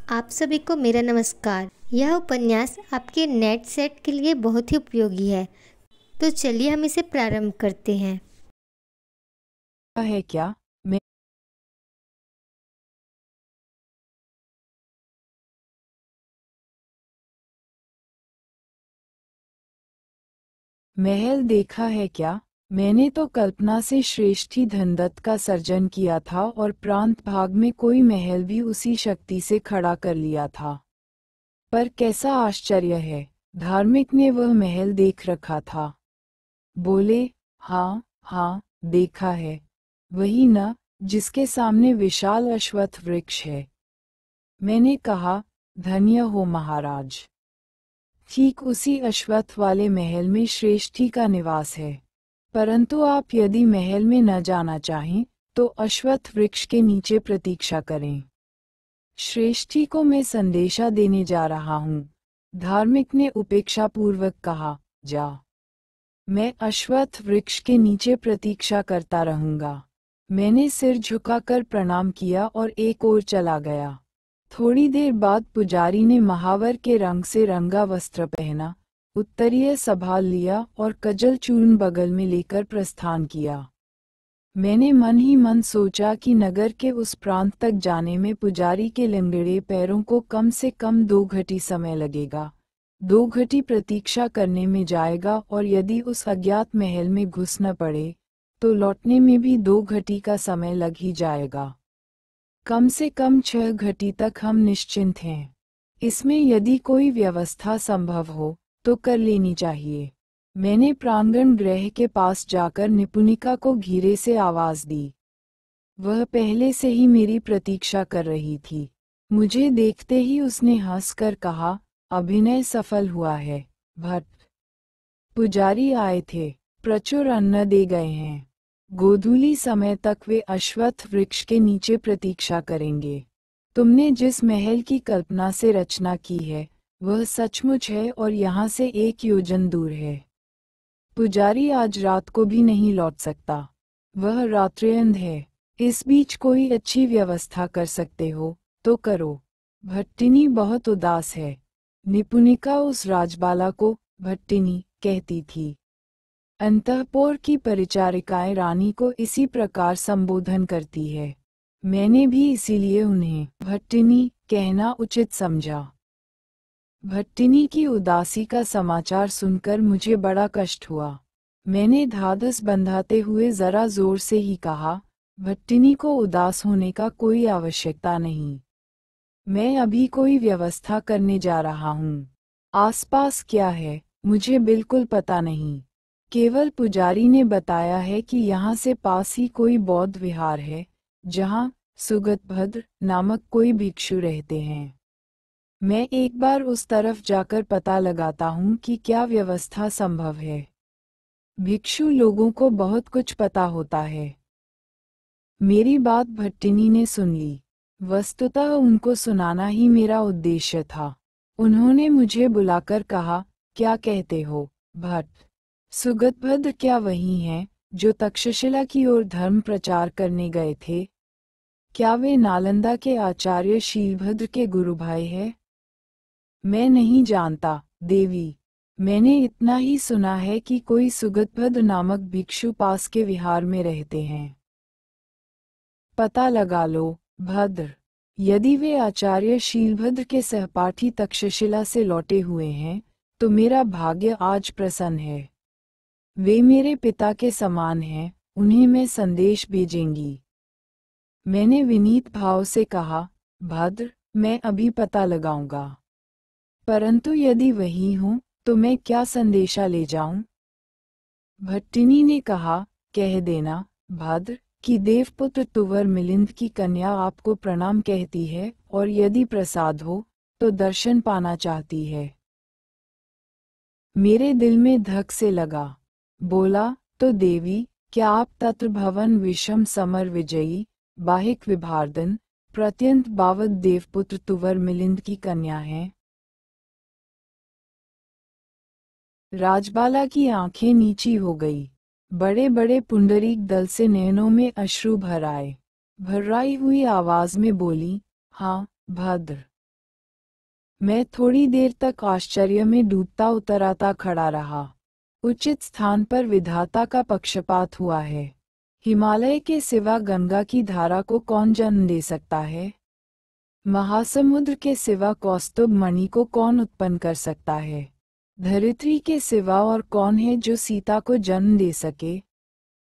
आप सभी को मेरा नमस्कार। यह उपन्यास आपके नेट सेट के लिए बहुत ही उपयोगी है। तो चलिए हम इसे प्रारंभ करते हैं। है क्या? मैं महल देखा है क्या? मैंने तो कल्पना से श्रेष्ठी धनदत्त का सर्जन किया था और प्रांत भाग में कोई महल भी उसी शक्ति से खड़ा कर लिया था। पर कैसा आश्चर्य है, धार्मिक ने वह महल देख रखा था। बोले, हाँ हाँ, देखा है। वही न, जिसके सामने विशाल अश्वत्थ वृक्ष है। मैंने कहा, धन्य हो महाराज। ठीक उसी अश्वत्थ वाले महल में श्रेष्ठी का निवास है। परंतु आप यदि महल में न जाना चाहें, तो अश्वत्थ वृक्ष के नीचे प्रतीक्षा करें। श्रेष्ठी को मैं संदेशा देने जा रहा हूँ। धार्मिक ने उपेक्षापूर्वक कहा, जा। मैं अश्वत्थ वृक्ष के नीचे प्रतीक्षा करता रहूंगा। मैंने सिर झुकाकर प्रणाम किया और एक ओर चला गया। थोड़ी देर बाद पुजारी ने महावर के रंग से रंगा वस्त्र पहना, उत्तरीय संभाल लिया और कजल चूर्ण बगल में लेकर प्रस्थान किया। मैंने मन ही मन सोचा कि नगर के उस प्रांत तक जाने में पुजारी के लंगड़े पैरों को कम से कम 2 घटी समय लगेगा। 2 घटी प्रतीक्षा करने में जाएगा और यदि उस अज्ञात महल में घुस न पड़े, तो लौटने में भी 2 घटी का समय लग ही जाएगा। कम से कम 6 घटी तक हम निश्चिंत हैं। इसमें यदि कोई व्यवस्था संभव हो, तो कर लेनी चाहिए। मैंने प्रांगण गृह के पास जाकर निपुणिका को धीरे से आवाज दी। वह पहले से ही मेरी प्रतीक्षा कर रही थी। मुझे देखते ही उसने हंसकर कहा, अभिनय सफल हुआ है, भट्ट। पुजारी आए थे, प्रचुर अन्न दे गए हैं। गोधूली समय तक वे अश्वत्थ वृक्ष के नीचे प्रतीक्षा करेंगे। तुमने जिस महल की कल्पना से रचना की है, वह सचमुच है और यहाँ से 1 योजन दूर है। पुजारी आज रात को भी नहीं लौट सकता। वह रात्रिअंध है। इस बीच कोई अच्छी व्यवस्था कर सकते हो, तो करो। भट्टिनी बहुत उदास है। निपुणिका उस राजबाला को भट्टिनी कहती थी। अंतःपुर की परिचारिकाएं रानी को इसी प्रकार संबोधन करती है। मैंने भी इसीलिए उन्हें भट्टिनी कहना उचित समझा। भट्टिनी की उदासी का समाचार सुनकर मुझे बड़ा कष्ट हुआ। मैंने ढाढ़स बंधाते हुए जरा जोर से ही कहा, भट्टिनी को उदास होने का कोई आवश्यकता नहीं। मैं अभी कोई व्यवस्था करने जा रहा हूँ। आसपास क्या है, मुझे बिल्कुल पता नहीं। केवल पुजारी ने बताया है कि यहाँ से पास ही कोई बौद्ध विहार है, जहाँ सुगतभद्र नामक कोई भिक्षु रहते हैं। मैं एक बार उस तरफ जाकर पता लगाता हूँ कि क्या व्यवस्था संभव है। भिक्षु लोगों को बहुत कुछ पता होता है। मेरी बात भट्टिनी ने सुन ली। वस्तुतः उनको सुनाना ही मेरा उद्देश्य था। उन्होंने मुझे बुलाकर कहा, क्या कहते हो, भट्ट? सुगतभद्र क्या वही हैं, जो तक्षशिला की ओर धर्म प्रचार करने गए थे? क्या वे नालंदा के आचार्य शीलभद्र के गुरु भाई हैं? मैं नहीं जानता, देवी। मैंने इतना ही सुना है कि कोई सुगतभद्र नामक भिक्षु पास के विहार में रहते हैं। पता लगा लो, भद्र। यदि वे आचार्य शीलभद्र के सहपाठी तक्षशिला से लौटे हुए हैं, तो मेरा भाग्य आज प्रसन्न है। वे मेरे पिता के समान हैं, उन्हें मैं संदेश भेजेंगी। मैंने विनीत भाव से कहा, भद्र, मैं अभी पता लगाऊंगा। परंतु यदि वही हूं, तो मैं क्या संदेशा ले जाऊं? भट्टिनी ने कहा, कह देना, भद्र, कि देवपुत्र तुवर मिलिंद की कन्या आपको प्रणाम कहती है और यदि प्रसाद हो, तो दर्शन पाना चाहती है। मेरे दिल में धक से लगा। बोला, तो देवी, क्या आप तत्र भवन विषम समर विजयी, बाहिक विभार्दन, प्रत्यंत बावत देवपुत्र तुवर मिलिंद की कन्या हैं? राजबाला की आंखें नीची हो गई। बड़े बड़े पुंडरीक दल से नयनों में अश्रु भर आए। भर्राई हुई आवाज में बोली, हाँ, भद्र। मैं थोड़ी देर तक आश्चर्य में डूबता उतराता खड़ा रहा। उचित स्थान पर विधाता का पक्षपात हुआ है। हिमालय के सिवा गंगा की धारा को कौन जन्म दे सकता है? महासमुद्र के सिवा कौस्तुभ मणि को कौन उत्पन्न कर सकता है? धरित्री के सिवा और कौन है जो सीता को जन्म दे सके?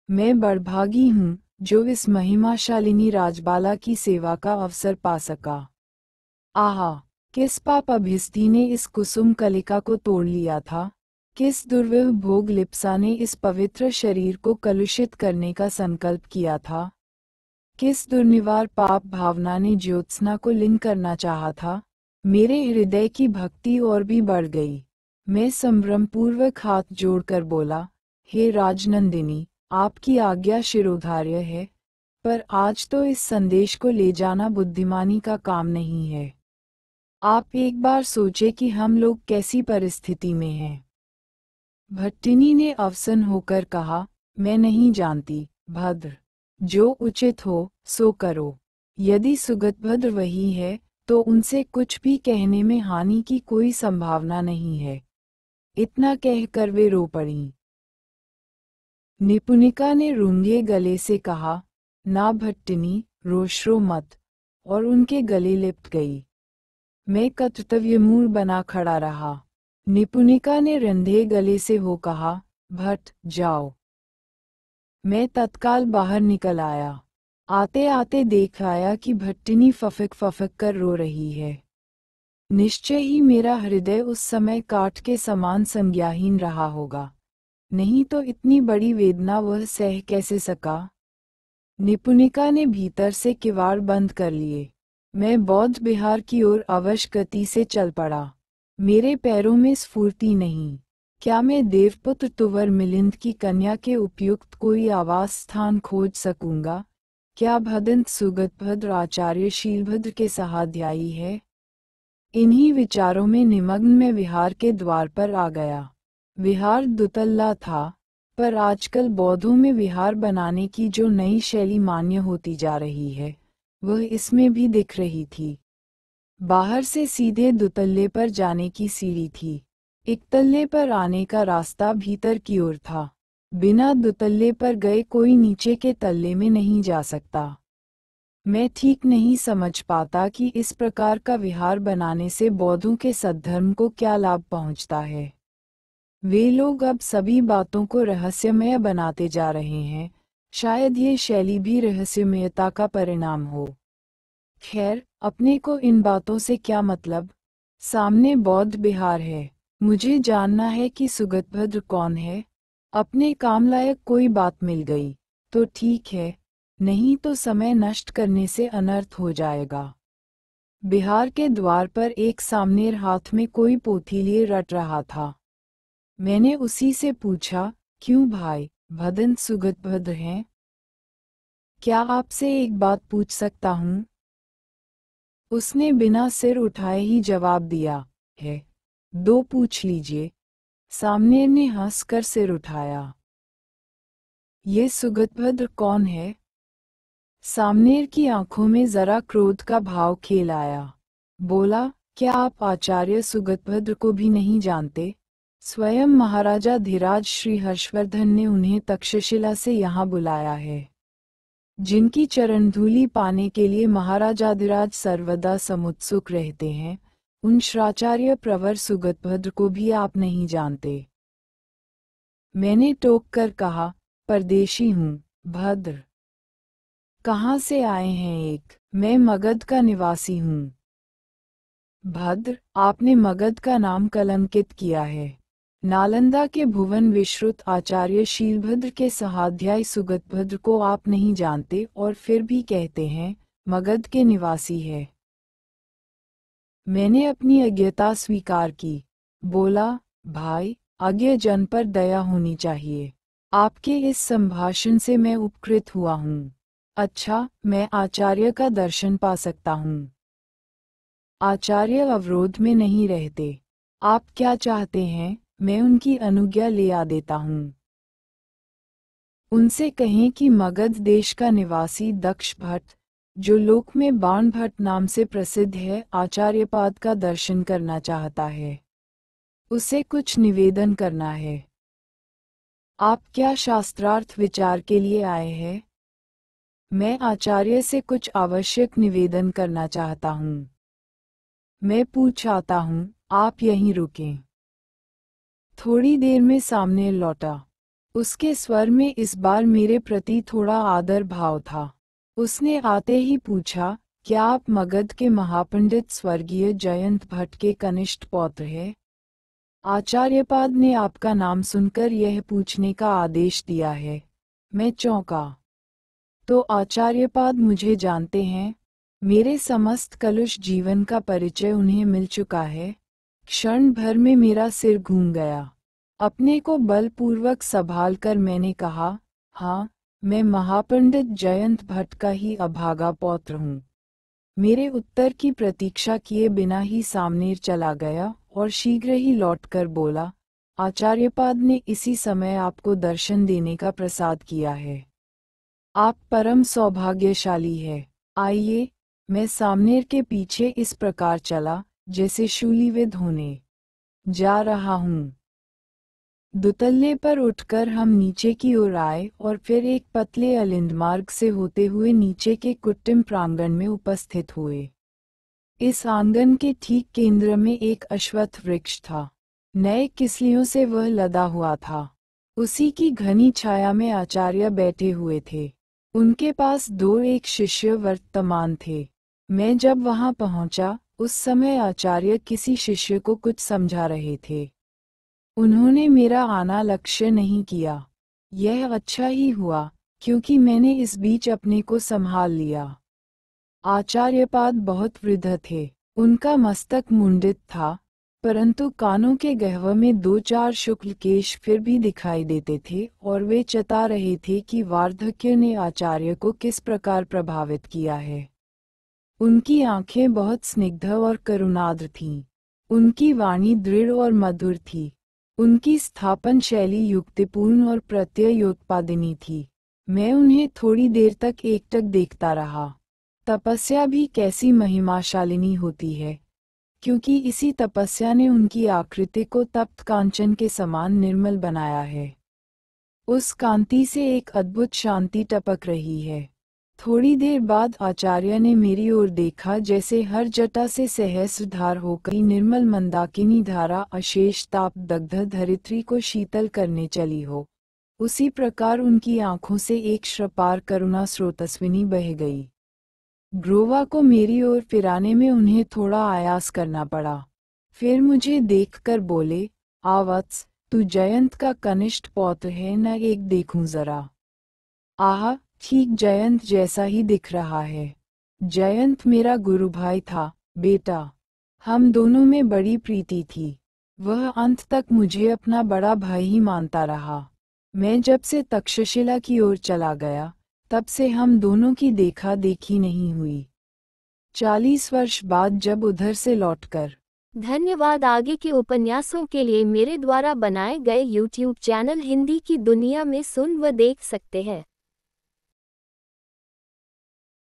मैं बड़भागी हूँ जो इस महिमाशालिनी राजबाला की सेवा का अवसर पा सका। आहा, किस पाप अभिष्टि ने इस कुसुम कलिका को तोड़ लिया था? किस दुर्विह भोग लिप्सा ने इस पवित्र शरीर को कलुषित करने का संकल्प किया था? किस दुर्निवार पाप भावना ने ज्योत्सना को लीन करना चाहा था? मेरे हृदय की भक्ति और भी बढ़ गई। मैं संभ्रमपूर्वक हाथ जोड़कर बोला, हे राजनंदिनी, आपकी आज्ञा शिरोधार्य है, पर आज तो इस संदेश को ले जाना बुद्धिमानी का काम नहीं है। आप एक बार सोचे कि हम लोग कैसी परिस्थिति में हैं। भट्टिनी ने अवसन होकर कहा, मैं नहीं जानती, भद्र। जो उचित हो सो करो। यदि सुगतभद्र वही है तो उनसे कुछ भी कहने में हानि की कोई संभावना नहीं है। इतना कहकर वे रो पड़ीं। निपुणिका ने रूंगे गले से कहा, ना भट्टिनी, रोशरो मत, और उनके गले लिपट गई। मैं कर्तव्यमूढ़ बना खड़ा रहा। निपुणिका ने रंधे गले से हो कहा, भट्ट जाओ। मैं तत्काल बाहर निकल आया। आते आते देख आया कि भट्टिनी फफक फफक कर रो रही है। निश्चय ही मेरा हृदय उस समय काठ के समान संज्ञाहीन रहा होगा, नहीं तो इतनी बड़ी वेदना वह सह कैसे सका। निपुणिका ने भीतर से किवाड़ बंद कर लिए। मैं बौद्ध विहार की ओर अवश गति से चल पड़ा। मेरे पैरों में स्फूर्ति नहीं। क्या मैं देवपुत्र तुवर मिलिंद की कन्या के उपयुक्त कोई आवास स्थान खोज सकूंगा? क्या भदंत सुगतभद्र आचार्य शीलभद्र के सहाध्यायी है? इन्हीं विचारों में निमग्न मैं विहार के द्वार पर आ गया। विहार दुतल्ला था, पर आजकल बौद्धों में विहार बनाने की जो नई शैली मान्य होती जा रही है, वह इसमें भी दिख रही थी। बाहर से सीधे दुतल्ले पर जाने की सीढ़ी थी। इकतल्ले पर आने का रास्ता भीतर की ओर था। बिना दुतल्ले पर गए कोई नीचे के तल्ले में नहीं जा सकता। मैं ठीक नहीं समझ पाता कि इस प्रकार का विहार बनाने से बौद्धों के सद्धर्म को क्या लाभ पहुंचता है। वे लोग अब सभी बातों को रहस्यमय बनाते जा रहे हैं। शायद ये शैली भी रहस्यमयता का परिणाम हो। खैर, अपने को इन बातों से क्या मतलब। सामने बौद्ध विहार है। मुझे जानना है कि सुगतभद्र कौन है। अपने काम लायक कोई बात मिल गई तो ठीक है, नहीं तो समय नष्ट करने से अनर्थ हो जाएगा। बिहार के द्वार पर एक सामनेर हाथ में कोई पोथी लिए रट रहा था। मैंने उसी से पूछा, क्यों भाई, भदंत सुगतभद्र हैं? क्या आपसे एक बात पूछ सकता हूँ? उसने बिना सिर उठाए ही जवाब दिया, है। दो पूछ लीजिए। सामनेर ने हंसकर सिर उठाया। ये सुगतभद्र कौन है? सामनेर की आंखों में जरा क्रोध का भाव खेल आया। बोला, क्या आप आचार्य सुगतभद्र को भी नहीं जानते? स्वयं महाराजा धीराज श्री हर्षवर्धन ने उन्हें तक्षशिला से यहाँ बुलाया है। जिनकी चरणधूलि पाने के लिए महाराजाधिराज सर्वदा समुत्सुक रहते हैं, उन श्राचार्य प्रवर सुगतभद्र को भी आप नहीं जानते। मैंने टोक कर कहा, परदेशी हूँ, भद्र। कहाँ से आए हैं? मैं मगध का निवासी हूँ। भद्र, आपने मगध का नाम कलंकित किया है। नालंदा के भुवन विश्रुत आचार्य शीलभद्र के सहाध्यायी सुगतभद्र को आप नहीं जानते और फिर भी कहते हैं, मगध के निवासी है। मैंने अपनी अज्ञता स्वीकार की। बोला, भाई, अज्ञ जन पर दया होनी चाहिए। आपके इस संभाषण से मैं उपकृत हुआ हूँ। अच्छा, मैं आचार्य का दर्शन पा सकता हूँ। आचार्य अवरोध में नहीं रहते। आप क्या चाहते हैं? मैं उनकी अनुज्ञा ले आ देता हूँ। उनसे कहें कि मगध देश का निवासी दक्ष भट्ट जो लोक में बाणभट्ट नाम से प्रसिद्ध है, आचार्यपाद का दर्शन करना चाहता है। उसे कुछ निवेदन करना है। आप क्या शास्त्रार्थ विचार के लिए आए हैं? मैं आचार्य से कुछ आवश्यक निवेदन करना चाहता हूँ। मैं पूछ आता हूँ, आप यहीं रुकें। थोड़ी देर में सामने लौटा। उसके स्वर में इस बार मेरे प्रति थोड़ा आदर भाव था। उसने आते ही पूछा, क्या आप मगध के महापंडित स्वर्गीय जयंत भट्ट के कनिष्ठ पौत्र हैं? आचार्यपाद ने आपका नाम सुनकर यह पूछने का आदेश दिया है। मैं चौंका। तो आचार्यपाद मुझे जानते हैं? मेरे समस्त कलुष जीवन का परिचय उन्हें मिल चुका है। क्षण भर में मेरा सिर घूम गया। अपने को बलपूर्वक संभाल कर मैंने कहा, हाँ, मैं महापंडित जयंत भट्ट का ही अभागा पौत्र हूँ। मेरे उत्तर की प्रतीक्षा किए बिना ही सामने चला गया और शीघ्र ही लौटकर बोला, आचार्यपाद ने इसी समय आपको दर्शन देने का प्रसाद किया है। आप परम सौभाग्यशाली है। आइए। मैं सामनेर के पीछे इस प्रकार चला, जैसे शूलीविद होने जा रहा हूँ। दुतल्ले पर उठकर हम नीचे की ओर आए और फिर एक पतले अलिंद मार्ग से होते हुए नीचे के कुट्टिम प्रांगण में उपस्थित हुए। इस आंगन के ठीक केंद्र में एक अश्वत्थ वृक्ष था। नए किसलियों से वह लदा हुआ था। उसी की घनी छाया में आचार्य बैठे हुए थे। उनके पास एक शिष्य वर्तमान थे। मैं जब वहां पहुंचा, उस समय आचार्य किसी शिष्य को कुछ समझा रहे थे। उन्होंने मेरा आना लक्ष्य नहीं किया। यह अच्छा ही हुआ, क्योंकि मैंने इस बीच अपने को संभाल लिया। आचार्यपाद बहुत वृद्ध थे। उनका मस्तक मुंडित था, परंतु कानों के गह्वर में 2-4 शुक्ल केश फिर भी दिखाई देते थे और वे चता रहे थे कि वार्धक्य ने आचार्य को किस प्रकार प्रभावित किया है। उनकी आंखें बहुत स्निग्ध और करुणाद्र थीं। उनकी वाणी दृढ़ और मधुर थी। उनकी स्थापन शैली युक्तिपूर्ण और प्रत्ययोत्पादिनी थी। मैं उन्हें थोड़ी देर तक एकटक देखता रहा। तपस्या भी कैसी महिमाशालिनी होती है, क्योंकि इसी तपस्या ने उनकी आकृति को तप्त कांचन के समान निर्मल बनाया है। उस कांति से एक अद्भुत शांति टपक रही है। थोड़ी देर बाद आचार्य ने मेरी ओर देखा, जैसे हर जटा से सहस्रधार होकर निर्मल मंदाकिनी धारा अशेष ताप दग्ध धरित्री को शीतल करने चली हो। उसी प्रकार उनकी आंखों से एक श्रपार करुणा स्रोतस्विनी बह गई। ग्रोवा को मेरी ओर फिराने में उन्हें थोड़ा आयास करना पड़ा। फिर मुझे देखकर बोले, आवत्स, तू जयंत का कनिष्ठ पौत्र है न? एक देखूं जरा। आह, ठीक जयंत जैसा ही दिख रहा है। जयंत मेरा गुरु भाई था, बेटा। हम दोनों में बड़ी प्रीति थी। वह अंत तक मुझे अपना बड़ा भाई ही मानता रहा। मैं जब से तक्षशिला की ओर चला गया, तब से हम दोनों की देखा देखी नहीं हुई। 40 वर्ष बाद जब उधर से लौटकर। धन्यवाद। आगे के उपन्यासों के लिए मेरे द्वारा बनाए गए YouTube चैनल हिंदी की दुनिया में सुन व देख सकते हैं।